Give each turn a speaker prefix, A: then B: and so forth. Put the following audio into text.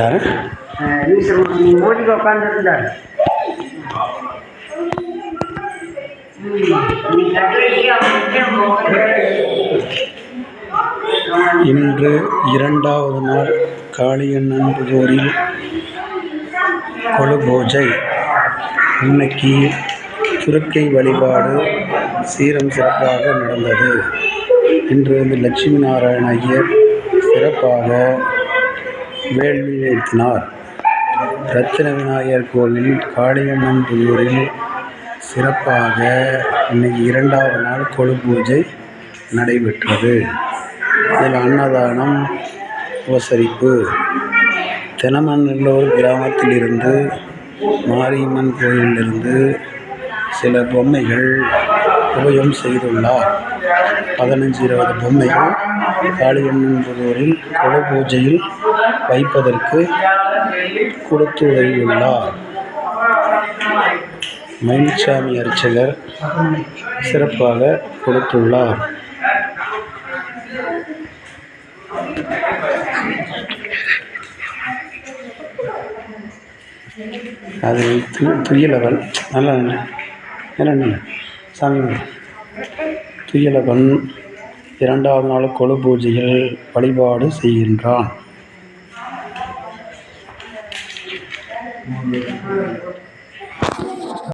A: யார்?
B: மோதிக்கு உட்காந்துருந்தார்.
A: இன்று 2வது நாள் காளியண்ணன்புதூரில் கொலு பூஜை. இன்னைக்கு துர்க்கை வழிபாடு சீரம் சிறப்பாக நடந்தது. இன்று லட்சுமி நாராயண ஐயர் சிறப்பாக வேள்வி நிறுத்தினார். ரத்தின விநாயகர் கோவில் காளியண்ணன்புதூரில் சிறப்பாக இன்னைக்கு 2வது நாள் கொலு பூஜை நடைபெற்றது. இதில் அன்னதானம், உபசரிப்பு. தெனமநல்லூர் கிராமத்திலிருந்து மாரியம்மன் கோயிலிலிருந்து சில பொம்மைகள் உபயம் செய்துள்ளார். 15-20 பொம்மைகள் காளியண்ணன்புதூரில் கொலு பூஜையில் வைப்பதற்கு கொடுத்து உதவியுள்ளார். மயில்சாமி அர்ச்சகர் சிறப்பாக கொடுத்துள்ளார். அதில் துயிலவன் நல்ல சாமி துயிலவன் 2வது நாள் கொலு பூஜையில் வழிபாடு செய்கின்றான்.